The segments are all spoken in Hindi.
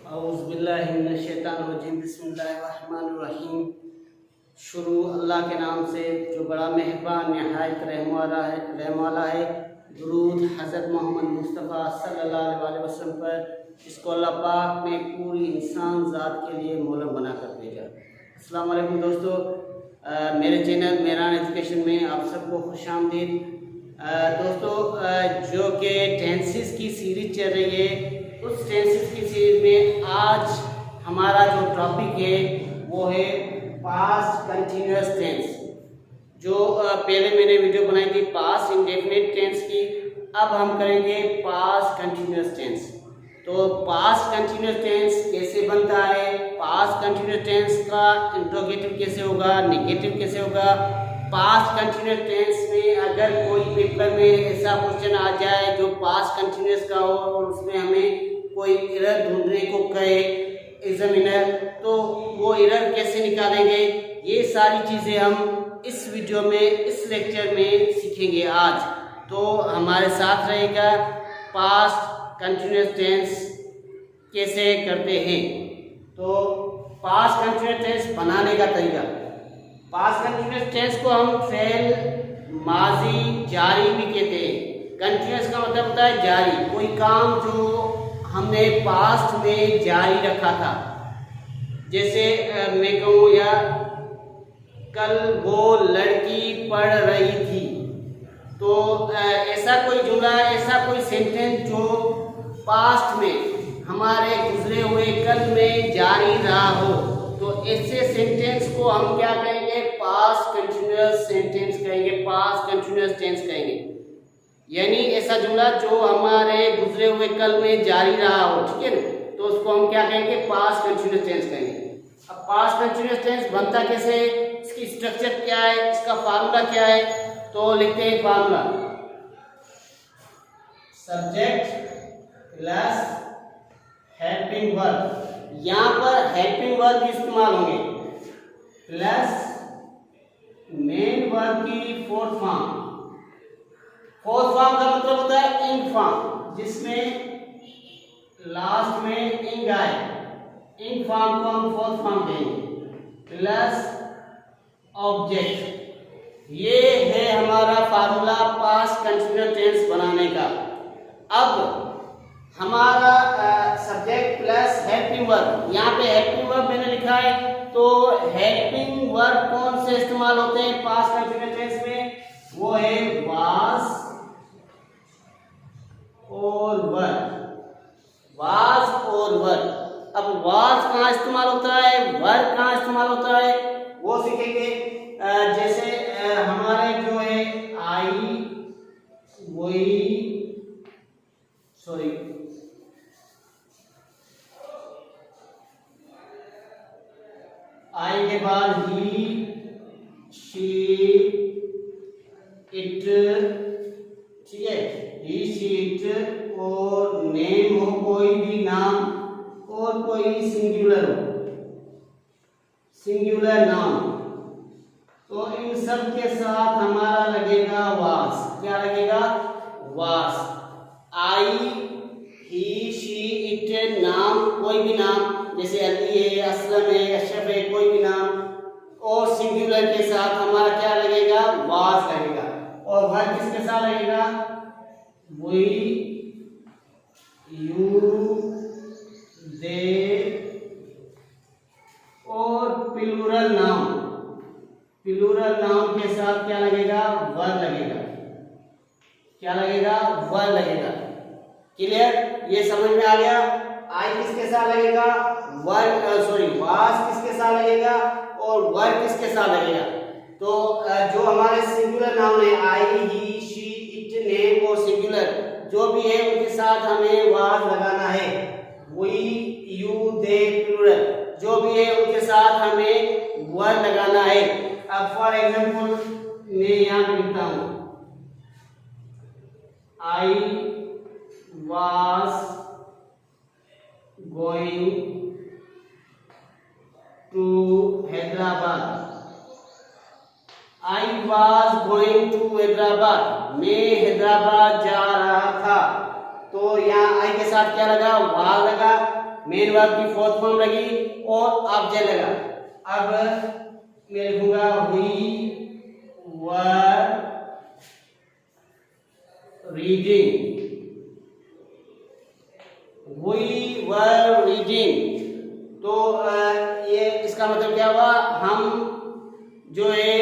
औज़ुबिल्लाहिमिनश्शैतानिर्रजीम बिस्मिल्लाहिर्रहमानिर्रहीम। शुरू अल्लाह के नाम से जो बड़ा मेहरबान नहायत रहम वाला है। दुरूद हज़रत मोहम्मद मुस्तफ़ा सल्लल्लाहु अलैहि वसल्लम पर, इसको अल्लाह पाक ने पूरी इंसान ज़ात के लिए मौलम बना कर भेजा। अस्सलाम वालेकुम दोस्तों, मेरे चैनल मेरान एजुकेशन में आप सबको खुशामदीद। दोस्तों, जो कि टेंसेस की सीरीज चल रही है, उस टेंसेस की सीरीज में आज हमारा जो टॉपिक है वो है पास्ट कंटिन्यूअस टेंस। जो पहले मैंने वीडियो बनाई थी पास्ट इंडेफिनिट टेंस की, अब हम करेंगे पास्ट कंटिन्यूअस टेंस। तो पास्ट कंटिन्यूअस टेंस कैसे बनता है, पास्ट कंटिन्यूअस टेंस का इंट्रोगेटिव कैसे होगा, नेगेटिव कैसे होगा। पास्ट कंटिन्यूअस टेंस में अगर कोई पेपर में ऐसा क्वेश्चन आ जाए जो पास्ट कंटिन्यूअस का हो और उसमें हमें कोई एरर ढूंढने को कहे एग्जामिनर, तो वो एरर कैसे निकालेंगे, ये सारी चीज़ें हम इस वीडियो में, इस लेक्चर में सीखेंगे आज। तो हमारे साथ रहेगा पास्ट कंटिन्यूअस टेंस कैसे करते हैं। तो पास्ट कंटिन्यूअस टेंस बनाने का तरीका, पास्ट कंटिन्यूअस टेंस को हम फेल, माजी, जारी भी कहते हैं। कंटिन्यूअस का मतलब होता है जारी, कोई काम जो हमने पास्ट में जारी रखा था। जैसे मैं कहूँ या कल वो लड़की पढ़ रही थी, तो ऐसा कोई जुमला, ऐसा कोई सेंटेंस जो पास्ट में हमारे गुजरे हुए कल में जारी रहा हो, तो ऐसे सेंटेंस को हम क्या कहेंगे, पास्ट कंटिन्यूअस सेंटेंस कहेंगे, पास्ट कंटिन्यूअस टेंस कहेंगे। यानी ऐसा जुमला जो हमारे गुजरे हुए कल में जारी रहा हो, ठीक है ना, तो उसको हम क्या कहेंगे, पास्ट कंटिन्यूअस टेंस कहेंगे। अब पास्ट कंटिन्यूअस टेंस बनता कैसे है, इसकी स्ट्रक्चर क्या है, इसका फार्मूला क्या है, तो लिखते हैं formula, subject plus helping verb. यहाँ पर हेल्पिंग वर्ब इस्तेमाल होंगे प्लस मेन वर्ब की फोर्थ फॉर्म। फोर्थ फॉर्म का मतलब होता है इंग फॉर्म, जिसमें लास्ट में इंग आए, इंग फॉर्म को हम फोर्थ फॉर्म देंगे प्लस ऑब्जेक्ट। ये है हमारा फार्मूला पास्ट कंटिन्यूअस टेंस बनाने का। अब हमारा सब्जेक्ट प्लस हेल्पिंग वर्ब, यहाँ पे हेल्पिंग वर्ब मैंने लिखा है, तो हेल्पिंग वर्ब कौन से इस्तेमाल होते हैं पास्ट कंटिन्यूअस टेंस में, वो है वाज और वर, वाज और वर। अब वाज कहाँ इस्तेमाल होता है, वर कहाँ इस्तेमाल होता है, वो सीखेंगे। जैसे हमारे जो है आई, वही, सॉरी, आई के बाद ही, शी, इट, ठीक है, ही, शी, इट, और नेम हो कोई भी नाम, और कोई सिंगुलर हो, सिंगुलर नाम, तो इन सब के साथ हमारा लगेगा वास। क्या लगेगा, वास। आई, ही, शी, इट, नाम, कोई भी नाम, जैसे अली है, असलम है, अशरफ है, कोई भी नाम, और सिंगुलर के साथ हमारा क्या लगेगा, वास लगेगा। और वर्ब किसके साथ लगेगा, वी, यू, दे, और प्लूरल नाउन, प्लूरल नाउन के साथ क्या लगेगा, वर लगेगा। क्या लगेगा, वर लगेगा। क्लियर, ये समझ में आ गया। आई किसके साथ लगेगा, वर, सॉरी, वास किसके साथ लगेगा और वर किसके साथ लगेगा। तो जो हमारे सिंगुलर नाउन है, आई, ही, शी, इट, नेम और सिंगुलर जो भी है, उनके साथ हमें वास लगाना है। वी, यू, दे, प्लूरल जो भी है, उनके साथ हमें वर लगाना है। अब फॉर एग्जाम्पल मैं यहाँ पे लिखता हूँ, I was going to Hyderabad, I was going to Hyderabad, मैं हैदराबाद जा रहा था। तो यहाँ आई के साथ क्या लगा, वाज लगा। मेन वर्ब की फोर्थ फॉर्म लगी और ऑब्जेक्ट लगा। अब मैं लिखूंगा we were reading, we were reading. तो ये इसका मतलब क्या हुआ, हम जो है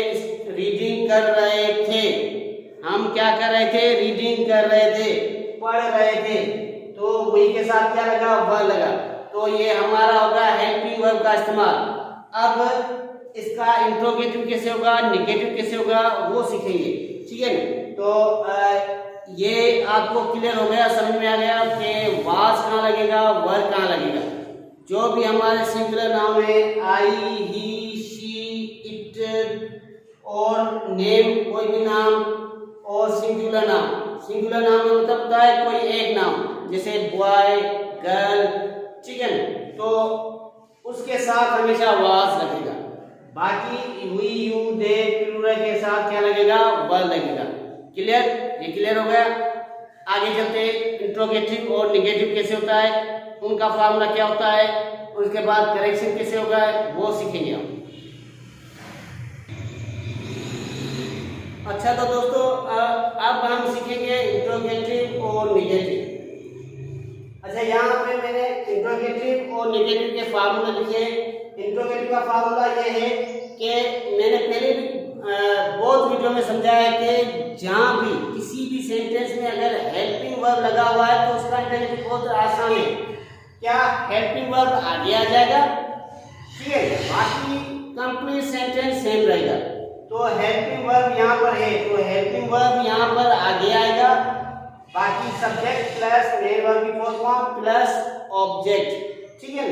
रीडिंग कर रहे थे, हम क्या कर रहे थे, रीडिंग कर रहे थे, पढ़ रहे थे। तो वही के साथ क्या लगा, वर लगा। तो ये हमारा होगा हेल्पिंग वर्ब का इस्तेमाल। अब इसका इंट्रोगेटिव कैसे होगा, नेगेटिव कैसे होगा, वो सीखेंगे, ठीक है ना। तो ये आपको क्लियर हो गया, समझ में आ गया कि वाज कहाँ लगेगा, वर कहाँ लगेगा। जो भी हमारे सिंगुलर नाम है, आई, ही, शी, इट और नेम, कोई भी नाम, और सिंगुलर नाम। सिंगुलर नाम में मतलब होता है कोई एक नाम, जैसे बॉय, गर्ल, ठीक है। तो उसके साथ हमेशा वाज लगेगा। बाकी वी, यू, दे, प्लूरल के साथ क्या लगेगा, वर लगेगा। क्लियर, ये क्लियर हो गया। आगे चलते इंट्रोगेटिव और नेगेटिव कैसे होता है, उनका फार्मूला क्या होता है, उसके बाद करेक्शन कैसे होगा, वो सीखेंगे हम। अच्छा तो दोस्तों अब हम सीखेंगे इंट्रोगेटिव और नेगेटिव। अच्छा यहाँ पे मैंने इंट्रोगेटिव और नेगेटिव के फार्मूला लिखे। इंट्रोगेटिव का फार्मूला ये है कि मैंने पहले भी बहुत वीडियो में समझाया कि जहाँ भी किसी भी सेंटेंस में अगर हेल्पिंग वर्ब लगा हुआ है तो उसका इंट्रोगेटिव बहुत आसान है। क्या, हेल्पिंग वर्ब आगे आ जाएगा, ठीक है, बाकी कंप्लीट सेंटेंस सेम रहेगा। तो हेल्पिंग वर्ब यहाँ पर है, तो हेल्पिंग वर्ब यहाँ पर आगे आएगा, बाकी सब्जेक्ट प्लस मेन वर्ब की फोर्थ फॉर्म प्लस ऑब्जेक्ट, ठीक है।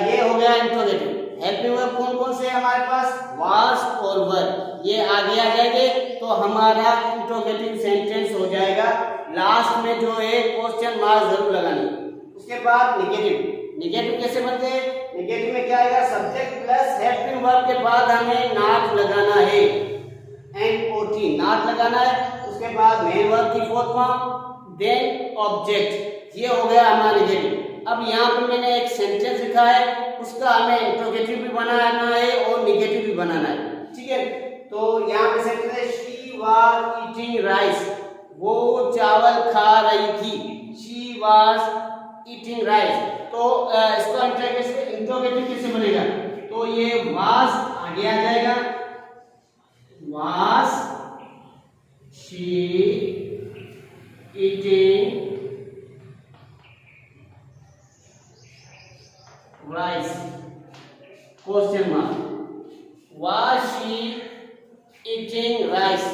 ये हो गया इंट्रोगेटिव। हेल्पिंग वर्ब कौन कौन से हमारे पास, वाज और वर, ये आगे आ जाएंगे तो हमारा इंट्रोगेटिव सेंटेंस हो जाएगा। लास्ट में जो है क्वेश्चन मार्क जरूर लगाना। उसके बाद नेगेटिव। नेगेटिव कैसे बनते हैं, नेगेटिव में क्या आएगा, सब्जेक्ट प्लस हेल्पिंग वर्ब के बाद हमें नॉट लगाना है, NOT नॉट लगाना है। उसके बाद मेन वर्ब की फोर्थ फॉर्म, देन ऑब्जेक्ट। ये हो गया हमारा नेगेटिव। अब यहाँ पे मैंने एक सेंटेंस लिखा है, उसका हमें इंट्रोगेटिव भी बनाना है और नेगेटिव भी बनाना है, ठीक है। तो यहाँ पे सेंटेंस है, शी वाज ईटिंग राइस, वो चावल खा रही थी, शी वाज ईटिंग राइस। तो इसका इंट्रोगेटिव कैसे बनेगा, तो ये वाज आगे आ जाएगा, was she eating rice, question mark, was she eating rice.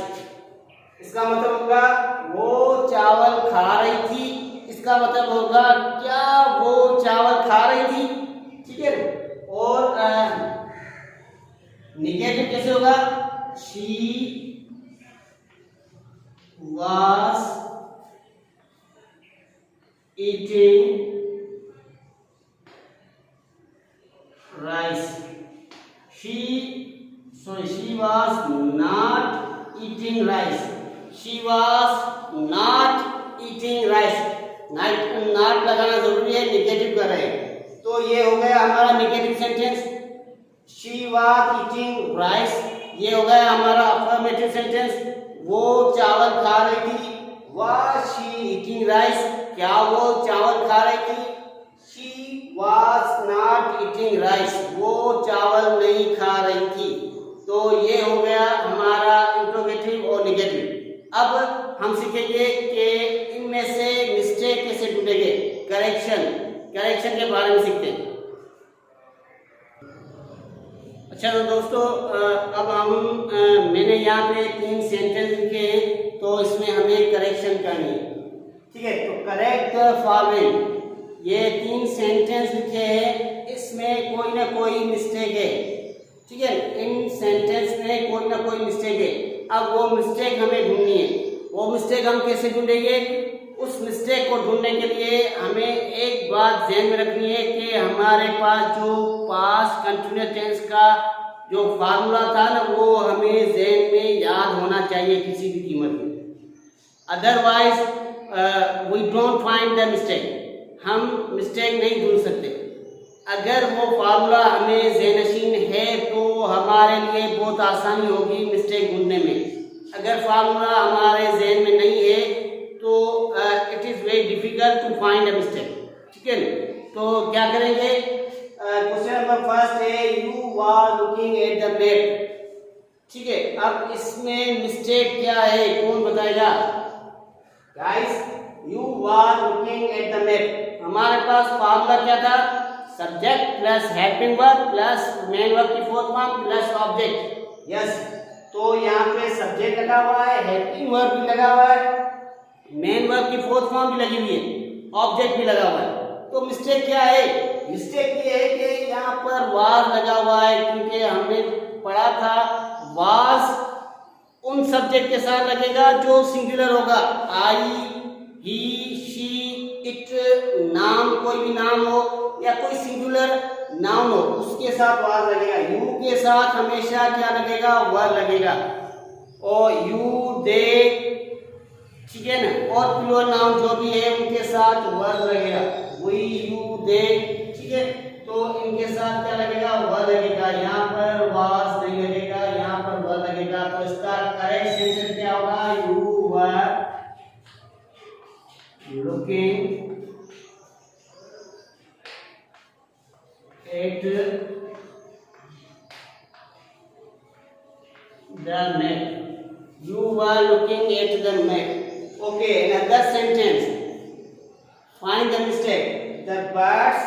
इसका मतलब होगा वो चावल खा रही थी, इसका मतलब होगा क्या वो चावल खा रही थी, ठीक है। और नेगेटिव कैसे होगा, she was eating rice, she was not eating rice, she was not eating rice। Not लगाना जरूरी है, नेगेटिव कर रहे हैं। तो ये हो गया हमारा negative sentence, she was eating rice। ये हो गया हमारा अफर्मेटिव सेंटेंस, वो चावल खा रही थी, was she eating rice, क्या वो चावल खा रही थी, she was not eating rice, वो चावल नहीं खा रही थी। तो ये हो गया हमारा इंट्रोगेटिव और नेगेटिव। अब हम सीखेंगे कि इनमें से मिस्टेक कैसे ढूंढेंगे, करेक्शन के बारे में सीखते हैं। अच्छा तो दोस्तों अब हम मैंने यहाँ पे 3 सेंटेंस लिखे हैं, तो इसमें हमें करेक्शन करनी है, ठीक है। तो करेक्ट फॉलोइंग, ये 3 सेंटेंस लिखे हैं, इसमें कोई ना कोई मिस्टेक है, ठीक है। इन सेंटेंस में कोई ना कोई मिस्टेक है। अब वो मिस्टेक हमें ढूंढनी है। वो मिस्टेक हम कैसे ढूंढेंगे, उस मिस्टेक को ढूंढने के लिए हमें एक बात ध्यान में रखनी है कि हमारे पास जो पास्ट कंटिन्यूअस टेंस का जो फार्मूला था ना, वो हमें ज़हन में याद होना चाहिए किसी भी कीमत में, otherwise we don't find the mistake. हम मिस्टेक नहीं ढूंढ सकते। अगर वो फार्मूला हमें ज़हनशीन है तो हमारे लिए बहुत आसानी होगी मिस्टेक ढूंढने में। अगर फार्मूला हमारे जहन में नहीं है तो it is very difficult to find a mistake. ठीक है, तो क्या करेंगे? क्वेश्चन नंबर फर्स्ट है you are looking at the map. ठीक है, अब इसमें मिस्टेक क्या है कौन बताएगा? Guys, you are looking at the map, हमारे पास फार्मूला क्या था? Subject plus helping verb plus main verb की fourth form plus object. Yes, तो यहाँ पे सब्जेक्ट लगा हुआ है, हेल्पिंग वर्ब भी लगा हुआ है, मेन वर्ब की फोर्थ फॉर्म भी लगी हुई है, ऑब्जेक्ट भी लगा हुआ है। तो मिस्टेक क्या है? मिस्टेक ये है कि यहाँ पर वाज लगा हुआ है, क्योंकि हमने पढ़ा था वाज उन सब्जेक्ट के साथ लगेगा जो सिंगुलर होगा। आई, ही, शी, इट, नाम, कोई भी नाम हो या कोई सिंगुलर नाउन हो उसके साथ वाज लगेगा। यू के साथ हमेशा क्या लगेगा? वर लगेगा। और यू, दे, ठीक है ना, और प्लूरल नाउन जो भी है उनके साथ वर लगेगा। वी, यू, दे, ठीक है, तो इनके साथ क्या लगेगा? वर लगेगा। यहाँ पर वाज नहीं लगेगा, यहाँ पर वर लगेगा। तो इसका करेक्ट सेंटेंस क्या होगा? You were looking at the map. You were looking at the map. Okay, another sentence. Find the mistake. The birds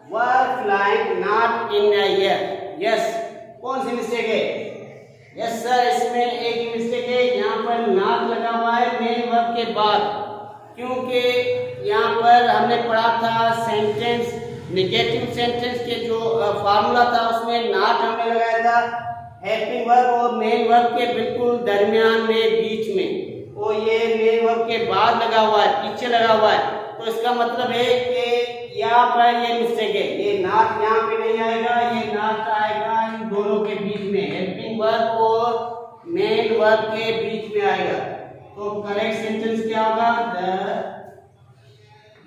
were flying not in a year. Yes, कौन सी मिस्टेक है? यस सर, इसमें एक ही मिस्टेक है, यहाँ पर नॉट लगा हुआ है मेन वर्ब के बाद, क्योंकि यहाँ पर हमने पढ़ा था सेंटेंस नेगेटिव सेंटेंस के जो फार्मूला था उसमें नॉट हमने लगाया था हेल्पिंग वर्ब और मेन वर्ब के बिल्कुल दरमियान में, बीच में, और ये मेन वर्ब के बाद लगा हुआ है, पीछे लगा हुआ है। तो इसका मतलब है कि यहाँ पर ये मिस्टेक है, ये नॉट यहाँ पे नहीं आएगा, ये नॉट आएगा इन दोनों के बीच में, हेल्पिंग वर्ब और मेन वर्ब के बीच में आएगा। तो करेक्ट सेंटेंस क्या होगा? The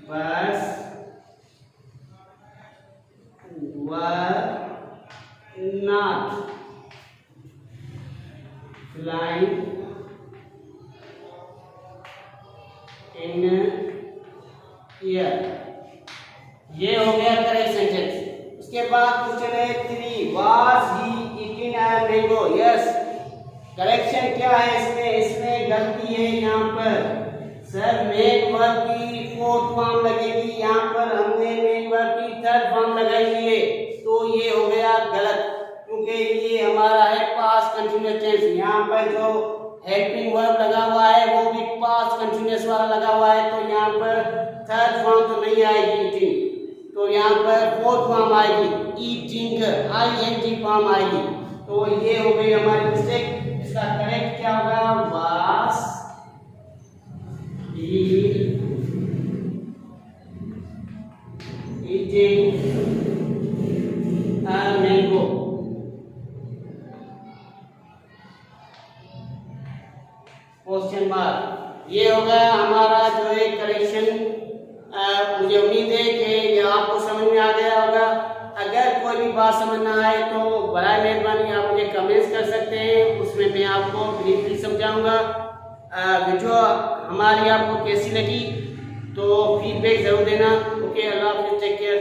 birds were not flying in air। ये हो गया करेक्ट सेंटेंस। उसके बाद क्वेश्चन है 3, was he eating a mango? Yes, correction क्या है इसमें? इसमें गलती है यहाँ पर सर, मेन वर्ब की फोर्थ फॉर्म लगेगी, यहाँ पर हमने मेन वर्ब की थर्ड फॉर्म लगाई है, तो ये हो गया गलत, क्योंकि ये हमारा है पास्ट कंटीन्यूअस टेंस। यहाँ पर जो हेल्पिंग वर्ब लगा हुआ है वो भी पास्ट कंटीन्यूअस वाला लगा हुआ है, तो यहाँ पर थर्ड फॉर्म तो नहीं आएगी ईटिंग, तो यहाँ पर फोर्थ फॉर्म आएगी ईटिंग, ING फॉर्म आएगी। तो ये हो गई हमारी मिस्टेक। इसका करेक्ट क्या होगा? वास eating a mango। Question mark. ये होगा हमारा जो है करेक्शन। मुझे उम्मीद है कि ये आपको समझ में आ गया होगा। अगर कोई भी बात समझ ना आए तो बराए मेहरबानी आप मुझे कमेंट्स कर सकते हैं, उसमें मैं आपको ब्रीफली समझाऊंगा। वीडियो हमारी आपको कैसी लगी तो फीडबैक जरूर देना। ओके, अल्लाह हाफिज़, टेक केयर।